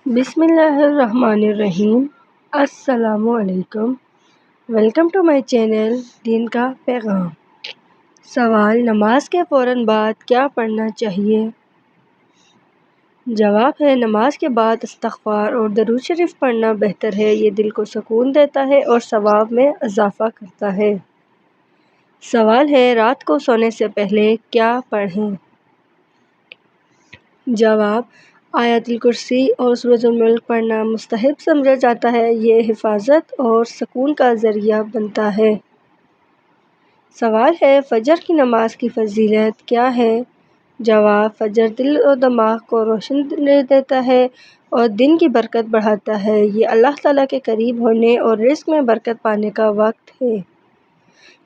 بسم اللہ الرحمن الرحیم۔ السلام علیکم۔ ویلکم ٹو مائی چینل دین کا پیغام۔ سوال: نماز کے فوراً بعد کیا پڑھنا چاہیے؟ جواب ہے: نماز کے بعد استغفار اور درود شریف پڑھنا بہتر ہے۔ یہ دل کو سکون دیتا ہے اور ثواب میں اضافہ کرتا ہے۔ سوال ہے: رات کو سونے سے پہلے کیا پڑھیں؟ جواب: آیت الکرسی اور سورۃ الملک پڑھنا مستحب سمجھا جاتا ہے۔ یہ حفاظت اور سکون کا ذریعہ بنتا ہے۔ سوال ہے: فجر کی نماز کی فضیلت کیا ہے؟ جواب: فجر دل و دماغ کو روشن دیتا ہے اور دن کی برکت بڑھاتا ہے۔ یہ اللہ تعالیٰ کے قریب ہونے اور رزق میں برکت پانے کا وقت ہے۔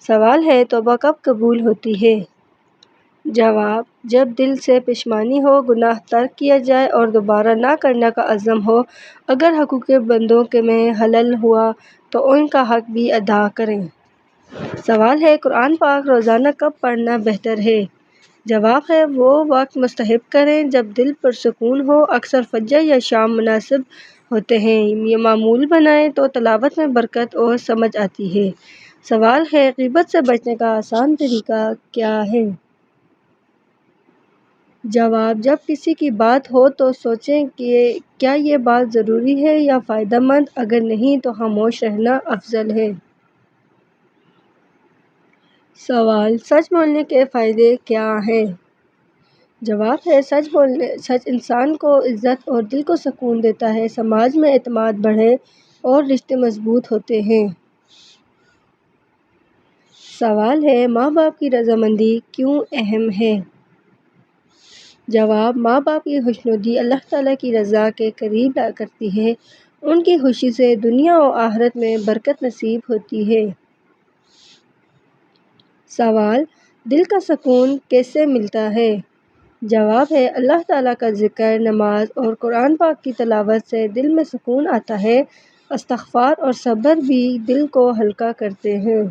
سوال ہے: توبہ کب قبول ہوتی ہے؟ جواب: جب دل سے پشیمانی ہو، گناہ ترک کیا جائے اور دوبارہ نہ کرنے کا عزم ہو۔ اگر حقوق بندوں میں خلل ہوا تو ان کا حق بھی ادا کریں۔ سوال ہے: قرآن پاک روزانہ کب پڑھنا بہتر ہے؟ جواب ہے: وہ وقت منتخب کریں جب دل پرسکون ہو۔ اکثر فجر یا شام مناسب ہوتے ہیں۔ یہ معمول بنائیں تو تلاوت میں برکت اور سمجھ آتی ہے۔ سوال ہے: غیبت سے بچنے کا آسان طریقہ کیا ہے؟ جواب: جب کسی کی بات ہو تو سوچیں کہ کیا یہ بات ضروری ہے یا فائدہ مند۔ اگر نہیں تو خاموش رہنا افضل ہے۔ سوال: سچ بولنے کے فائدے کیا ہیں؟ جواب ہے: سچ انسان کو عزت اور دل کو سکون دیتا ہے۔ سماج میں اعتماد بڑھے اور رشتے مضبوط ہوتے ہیں۔ سوال ہے: ماں باپ کی رضامندی کیوں اہم ہے؟ جواب: ماں باپ کی خوشنودی اللہ تعالیٰ کی رضا کے قریب لا کرتی ہے۔ ان کی خوشی سے دنیا و آخرت میں برکت نصیب ہوتی ہے۔ سوال: دل کا سکون کیسے ملتا ہے؟ جواب ہے: اللہ تعالیٰ کا ذکر، نماز اور قرآن پاک کی تلاوت سے دل میں سکون آتا ہے۔ استغفار اور صبر بھی دل کو ہلکا کرتے ہیں۔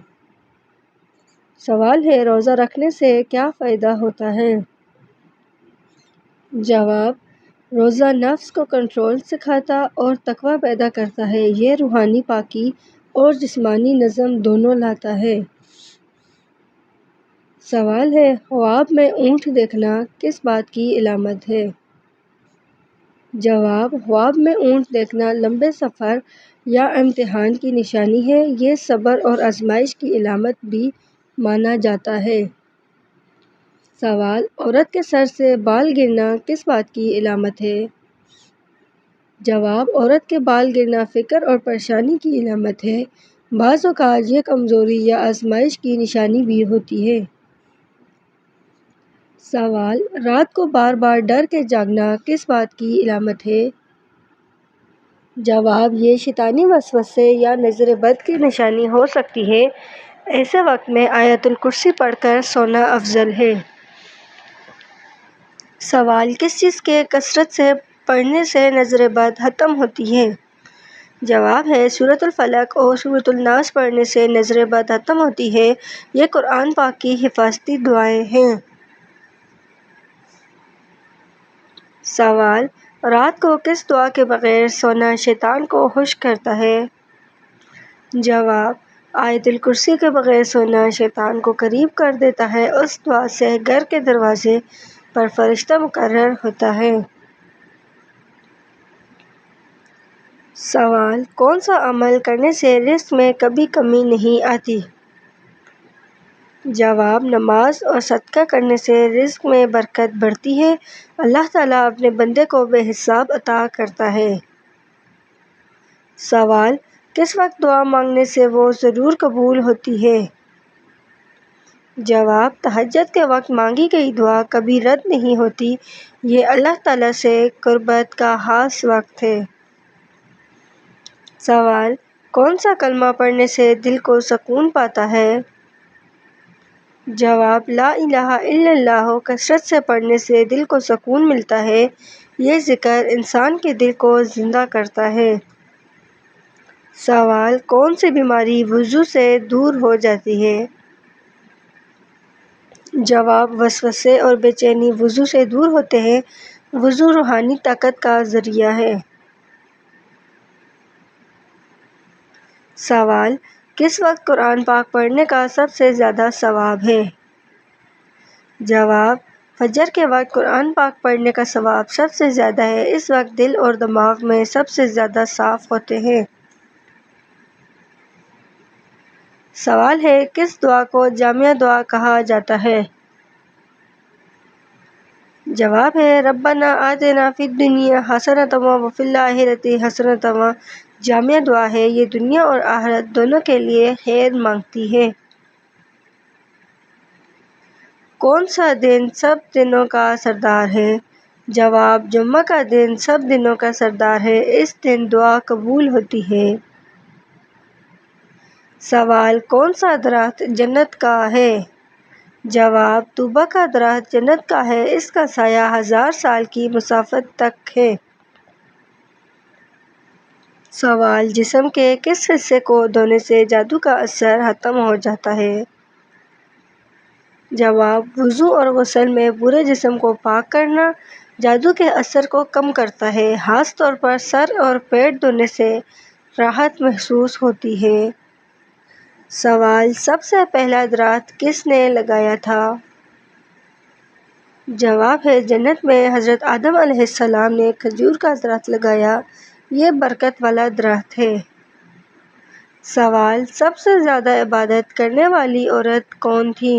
سوال ہے: روزہ رکھنے سے کیا فائدہ ہوتا ہے؟ جواب: روزہ نفس کو کنٹرول سکھاتا اور تقویٰ پیدا کرتا ہے۔ یہ روحانی پاکی اور جسمانی نظم دونوں لاتا ہے۔ سوال ہے: خواب میں اونٹ دیکھنا کس بات کی علامت ہے؟ جواب: خواب میں اونٹ دیکھنا لمبے سفر یا امتحان کی نشانی ہے۔ یہ صبر اور آزمائش کی علامت بھی مانا جاتا ہے۔ سوال: عورت کے سر سے بال گرنا کس بات کی علامت ہے؟ جواب: عورت کے بال گرنا فکر اور پریشانی کی علامت ہے۔ بعض اوقات یہ کمزوری یا آزمائش کی نشانی بھی ہوتی ہے۔ سوال: رات کو بار بار ڈر کے جاگنا کس بات کی علامت ہے؟ جواب: یہ شیطانی وسوسے یا نظر بد کی نشانی ہو سکتی ہے۔ ایسے وقت میں آیت الکرسی پڑھ کر سونا افضل ہے۔ سوال: کس چیز کے کثرت سے پڑھنے سے نظر بد ختم ہوتی ہے؟ جواب ہے: سورۃ الفلق اور سورۃ الناس پڑھنے سے نظر بد ختم ہوتی ہے۔ یہ قرآن پاک کی حفاظتی دعائیں ہیں۔ سوال: رات کو کس دعا کے بغیر سونا شیطان کو خوش کرتا ہے؟ جواب: آیت الکرسی کے بغیر سونا شیطان کو قریب کر دیتا ہے۔ اس دعا سے گھر کے دروازے پر فرشتہ مقرر ہوتا ہے۔ سوال: کون سا عمل کرنے سے رزق میں کبھی کمی نہیں آتی؟ جواب: نماز اور صدقہ کرنے سے رزق میں برکت بڑھتی ہے۔ اللہ تعالیٰ اپنے بندے کو بے حساب عطا کرتا ہے۔ سوال: کس وقت دعا مانگنے سے وہ ضرور قبول ہوتی ہے؟ جواب: تہجد کے وقت مانگی گئی دعا کبھی رد نہیں ہوتی۔ یہ اللہ تعالیٰ سے قربت کا خاص وقت ہے۔ سوال: کون سا کلمہ پڑھنے سے دل کو سکون پاتا ہے؟ جواب: لا الہ الا اللہ کثرت سے پڑھنے سے دل کو سکون ملتا ہے۔ یہ ذکر انسان کے دل کو زندہ کرتا ہے۔ سوال: کون سی بیماری وضو سے دور ہو جاتی ہے؟ جواب: وسوسے اور بے چینی وضو سے دور ہوتے ہیں۔ وضو روحانی طاقت کا ذریعہ ہے۔ سوال: کس وقت قرآن پاک پڑھنے کا سب سے زیادہ ثواب ہے؟ جواب: فجر کے وقت قرآن پاک پڑھنے کا ثواب سب سے زیادہ ہے۔ اس وقت دل اور دماغ میں سب سے زیادہ صاف ہوتے ہیں۔ سوال ہے: کس دعا کو جامع دعا کہا جاتا ہے؟ جواب ہے: ربنا آتنا فی الدنیا حسنۃ وفی الآخرۃ حسنۃ۔ جامع دعا ہے، یہ دنیا اور آخرت دونوں کے لیے خیر مانگتی ہے۔ کون سا دن سب دنوں کا سردار ہے؟ جواب: جمعہ کا دن سب دنوں کا سردار ہے۔ اس دن دعا قبول ہوتی ہے۔ سوال: کون سا درخت جنت کا ہے؟ جواب: طوبیٰ کا درخت جنت کا ہے۔ اس کا سایہ 1000 سال کی مسافت تک ہے۔ سوال: جسم کے کس حصے کو دھونے سے جادو کا اثر ختم ہو جاتا ہے؟ جواب: وضو اور غسل میں پورے جسم کو پاک کرنا جادو کے اثر کو کم کرتا ہے۔ خاص طور پر سر اور پیٹ دھونے سے راحت محسوس ہوتی ہے۔ سوال: سب سے پہلا درخت کس نے لگایا تھا؟ جواب ہے: جنت میں حضرت آدم علیہ السلام نے کھجور کا درخت لگایا۔ یہ برکت والا درخت ہے۔ سوال: سب سے زیادہ عبادت کرنے والی عورت کون تھی؟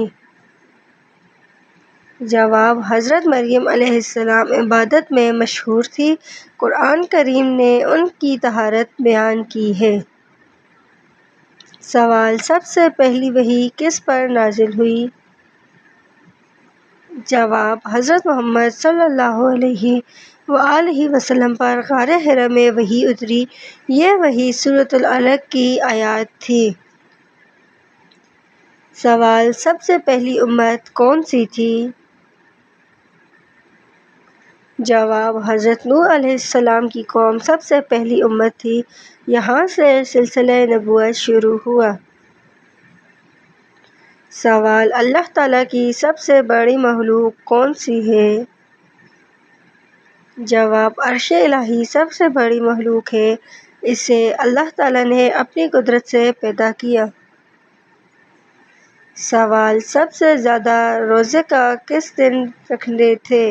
جواب: حضرت مریم علیہ السلام عبادت میں مشہور تھی۔ قرآن کریم نے ان کی طہارت بیان کی ہے۔ سوال: سب سے پہلی وحی کس پر نازل ہوئی؟ جواب: حضرت محمد صلی اللہ علیہ وآلہ وسلم پر غار حرا میں وحی اتری۔ یہ وحی سورۃ العلق کی آیات تھی۔ سوال: سب سے پہلی امت کون سی تھی؟ جواب: حضرت نوح علیہ السلام کی قوم سب سے پہلی امت تھی۔ یہاں سے سلسلہ نبوت شروع ہوا۔ سوال: اللہ تعالیٰ کی سب سے بڑی مخلوق کون سی ہے؟ جواب: عرش الہی سب سے بڑی مخلوق ہے۔ اسے اللہ تعالیٰ نے اپنی قدرت سے پیدا کیا۔ سوال: سب سے زیادہ روزے کا کس دن رکھتے تھے؟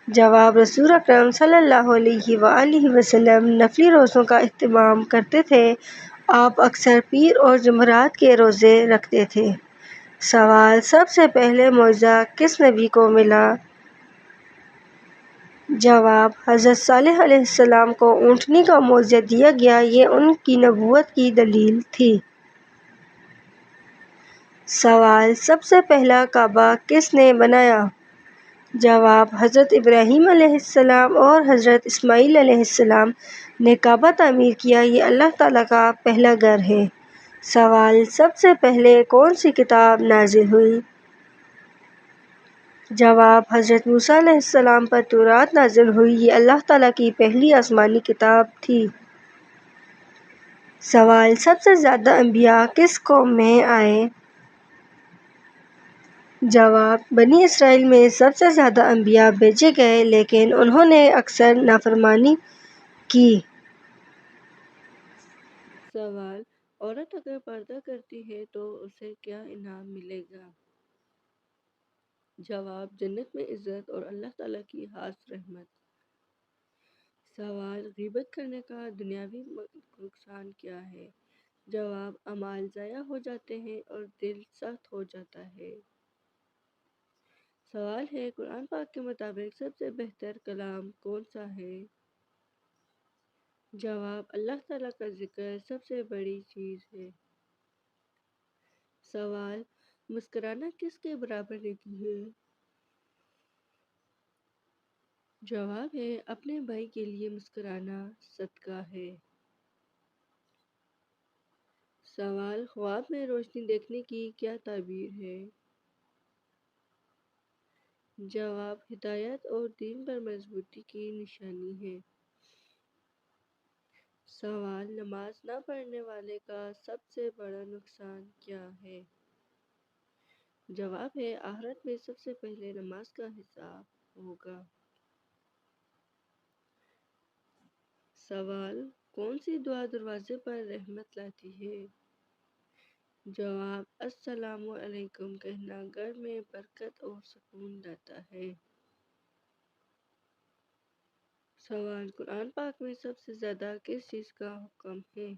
جواب: رسول اکرم صلی اللہ علیہ وآلہ وسلم نفلی روزوں کا اہتمام کرتے تھے۔ آپ اکثر پیر اور جمعرات کے روزے رکھتے تھے۔ سوال: سب سے پہلے معجزہ کس نبی کو ملا؟ جواب: حضرت صالح علیہ السلام کو اونٹنی کا معجزہ دیا گیا۔ یہ ان کی نبوت کی دلیل تھی۔ سوال: سب سے پہلا کعبہ کس نے بنایا؟ جواب: حضرت ابراہیم علیہ السلام اور حضرت اسماعیل علیہ السلام نے کعبہ تعمیر کیا۔ یہ اللہ تعالیٰ کا پہلا گھر ہے۔ سوال: سب سے پہلے کون سی کتاب نازل ہوئی؟ جواب: حضرت موسیٰ علیہ السلام پر تورات نازل ہوئی۔ یہ اللہ تعالیٰ کی پہلی آسمانی کتاب تھی۔ سوال: سب سے زیادہ انبیاء کس قوم میں آئے؟ جواب: بنی اسرائیل میں سب سے زیادہ انبیاء بھیجے گئے، لیکن انہوں نے اکثر نافرمانی کی۔ سوال: عورت اگر پردہ کرتی ہے تو اسے کیا انعام ملے گا؟ جواب: جنت میں عزت اور اللہ تعالیٰ کی خاص رحمت۔ سوال: غیبت کرنے کا دنیاوی نقصان کیا ہے؟ جواب: اعمال ضائع ہو جاتے ہیں اور دل سخت ہو جاتا ہے۔ سوال ہے: قرآن پاک کے مطابق سب سے بہتر کلام کون سا ہے؟ جواب: اللہ تعالیٰ کا ذکر سب سے بڑی چیز ہے۔ سوال: مسکرانا کس کے برابر نیکی ہے؟ جواب ہے: اپنے بھائی کے لیے مسکرانا صدقہ ہے۔ سوال: خواب میں روشنی دیکھنے کی کیا تعبیر ہے؟ جواب: ہدایت اور دین پر مضبوطی کی نشانی ہے۔ سوال: نماز نہ پڑھنے والے کا سب سے بڑا نقصان کیا ہے؟ جواب ہے: آخرت میں سب سے پہلے نماز کا حساب ہوگا۔ سوال: کون سی دعا دروازے پر رحمت لاتی ہے؟ جواب: السلام علیکم کہنا گھر میں برکت اور سکون لاتا ہے۔ سوال: قرآن پاک میں سب سے زیادہ کس چیز کا حکم ہے؟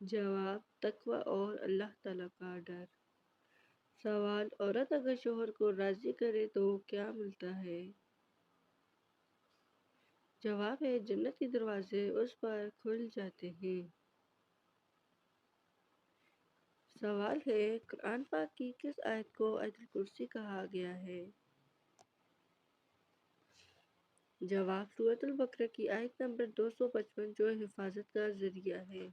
جواب: تقوی اور اللہ تعالیٰ کا ڈر۔ سوال: عورت اگر شوہر کو راضی کرے تو کیا ملتا ہے؟ جواب ہے: جنت کے دروازے اس پر کھل جاتے ہیں۔ سوال ہے: قرآن پاک کی کس آیت کو آیت الکرسی کہا گیا ہے؟ جواب: سورۃ البقرہ کی آیت نمبر 255 جو حفاظت کا ذریعہ ہے۔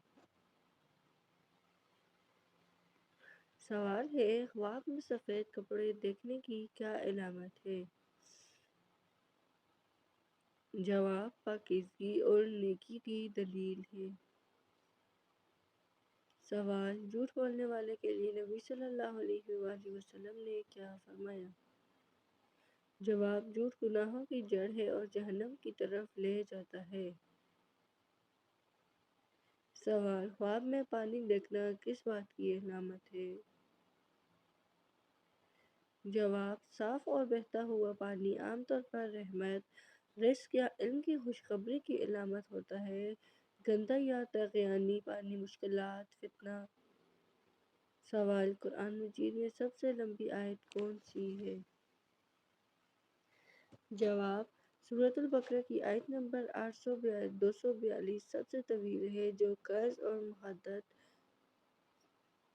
سوال ہے: خواب میں سفید کپڑے دیکھنے کی کیا علامت ہے؟ جواب: پاکیزگی اور نیکی کی دلیل ہے۔ سوال: جھوٹ بولنے والے کے لیے نبی صلی اللہ علیہ وآلہ وسلم نے کیا فرمایا؟ جواب: جھوٹ گناہوں کی جڑ ہے اور جہنم کی طرف لے جاتا ہے۔ سوال: خواب میں پانی دیکھنا کس بات کی علامت ہے؟ جواب: صاف اور بہتا ہوا پانی عام طور پر رحمت، رزق یا علم کی خوشخبری کی علامت ہوتا ہے۔ گندا یا طغیانی پانی مشکلات، فتنہ۔ سوال: قرآن مجید میں سب سے لمبی آیت کون سی ہے؟ جواب: سورۃ البقرہ کی آیت نمبر 242 سب سے طویل ہے جو قرض اور محدت۔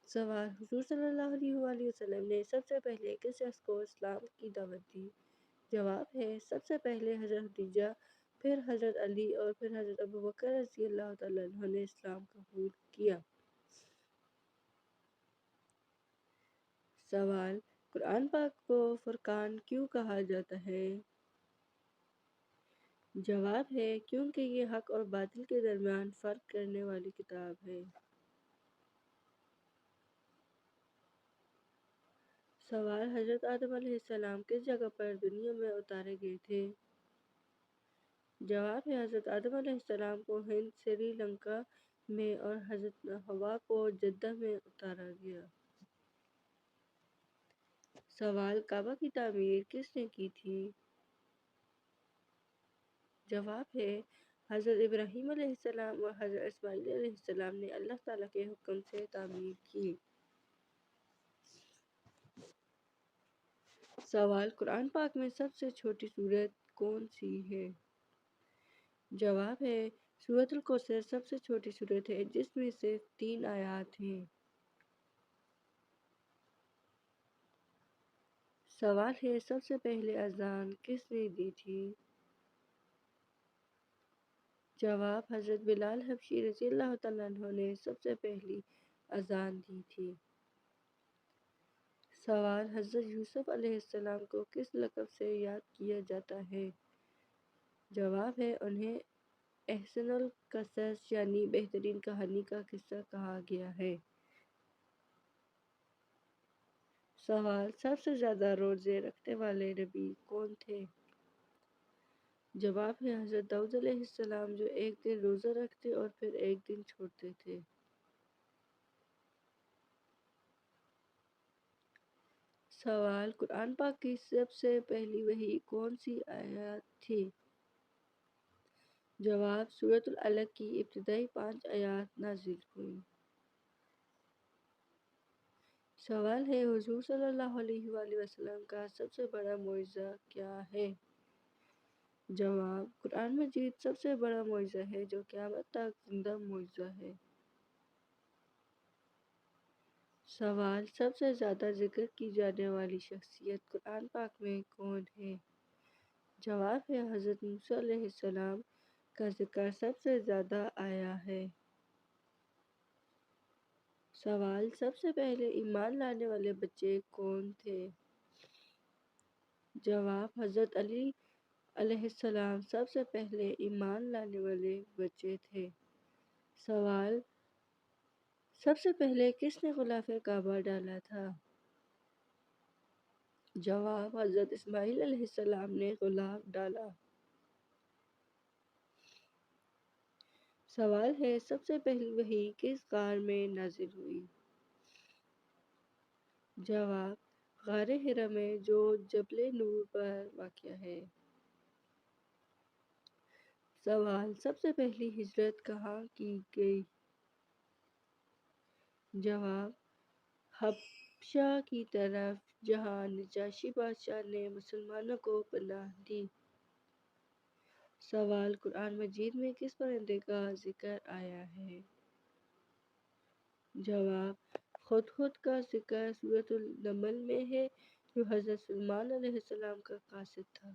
سوال: حضور صلی اللہ علیہ وآلہ وسلم نے سب سے پہلے کس شخص کو اسلام کی دعوت دی؟ جواب ہے: سب سے پہلے حضرت خدیجہ، پھر حضرت علی اور پھر حضرت ابوبکر رضی اللہ تعالیٰ عنہ نے اسلام قبول کیا۔ سوال: قرآن پاک کو فرقان کیوں کہا جاتا ہے؟ جواب ہے: کیونکہ یہ حق اور باطل کے درمیان فرق کرنے والی کتاب ہے۔ سوال: حضرت آدم علیہ السلام کس جگہ پر دنیا میں اتارے گئے تھے؟ جواب ہے: حضرت آدم علیہ السلام کو ہند، سری لنکا میں اور حضرت حوا کو جدہ میں اتارا گیا۔ سوال: کعبہ کی تعمیر کس نے کی تھی؟ جواب ہے: حضرت ابراہیم علیہ السلام اور حضرت اسماعیل علیہ السلام نے اللہ تعالیٰ کے حکم سے تعمیر کی۔ سوال: قرآن پاک میں سب سے چھوٹی سورت کون سی ہے؟ جواب ہے: سورۃ الکوثر سب سے چھوٹی سورت ہے جس میں صرف 3 آیات ہیں۔ سوال ہے: سب سے پہلے اذان کس نے دی تھی؟ جواب: حضرت بلال حبشی رضی اللہ تعالیٰ عنہ نے سب سے پہلی اذان دی تھی۔ سوال: حضرت یوسف علیہ السلام کو کس لقب سے یاد کیا جاتا ہے؟ جواب ہے: انہیں احسن القصص یعنی بہترین کہانی کا قصہ کہا گیا ہے۔ سوال: سب سے زیادہ روزے رکھنے والے نبی کون تھے؟ جواب ہے: حضرت داؤد علیہ السلام جو ایک دن روزہ رکھتے اور پھر ایک دن چھوڑتے تھے۔ سوال: قرآن پاک کی سب سے پہلی وحی کون سی آیت تھی؟ جواب: سورۃ العلق کی ابتدائی 5 آیات نازل ہوئیں۔ سوال ہے: حضور صلی اللہ علیہ وآلہ وسلم کا سب سے بڑا معجزہ کیا ہے؟ جواب: قرآن مجید سب سے بڑا معجزہ ہے جو قیامت تک زندہ معجزہ ہے۔ سوال: سب سے زیادہ ذکر کی جانے والی شخصیت قرآن پاک میں کون ہے؟ جواب ہے: حضرت موسیٰ علیہ السلام کا ذکر سب سے زیادہ آیا ہے۔ سوال: سب سے پہلے ایمان لانے والے بچے کون تھے؟ جواب: حضرت علی علیہ السلام سب سے پہلے ایمان لانے والے بچے تھے۔ سوال: سب سے پہلے کس نے غلاف کعبہ ڈالا تھا؟ جواب: حضرت اسماعیل علیہ السلام نے غلاف ڈالا۔ سوال ہے سب سے پہلی وحی کس غار میں نازل ہوئی؟ جواب غار حرا میں جو جبل نور پر واقع ہے۔ سوال سب سے پہلی ہجرت کہاں کی گئی؟ جواب حبشہ کی طرف جہاں نجاشی بادشاہ نے مسلمانوں کو پناہ دی۔ سوال قرآن مجید میں کس پرندے کا ذکر آیا ہے؟ جواب ہدہد کا ذکر سورۃ النمل میں ہے جو حضرت سلیمان علیہ السلام کا قاصد تھا۔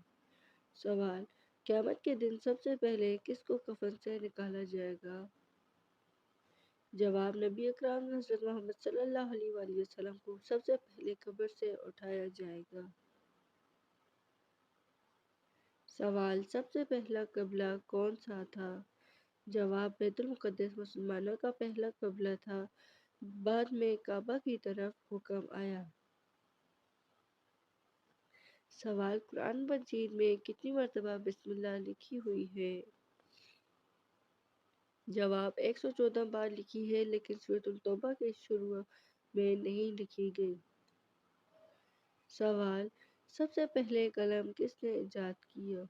سوال قیامت کے دن سب سے پہلے کس کو کفن سے نکالا جائے گا؟ جواب نبی اکرم حضرت محمد صلی اللہ علیہ وآلہ وسلم کو سب سے پہلے قبر سے اٹھایا جائے گا۔ سوال سب سے پہلا قبلہ کون سا تھا؟ جواب بیت المقدس مسلمانوں کا پہلا قبلہ تھا، بعد میں کعبہ کی طرف حکم آیا۔ سوال قرآن مجید میں کتنی مرتبہ بسم اللہ لکھی ہوئی ہے؟ جواب 114 بار لکھی ہے لیکن سورۃ التوبہ کے شروع میں نہیں لکھی گئی۔ سوال سب سے پہلے قلم کس نے ایجاد کیا؟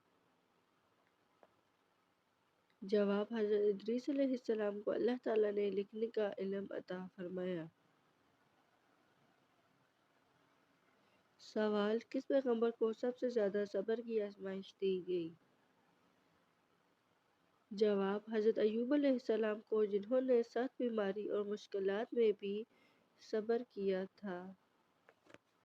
جواب حضرت ادریس علیہ السلام کو اللہ تعالیٰ نے لکھنے کا علم عطا فرمایا۔ سوال کس پیغمبر کو سب سے زیادہ صبر کی آزمائش دی گئی؟ جواب حضرت ایوب علیہ السلام کو جنہوں نے سخت بیماری اور مشکلات میں بھی صبر کیا تھا۔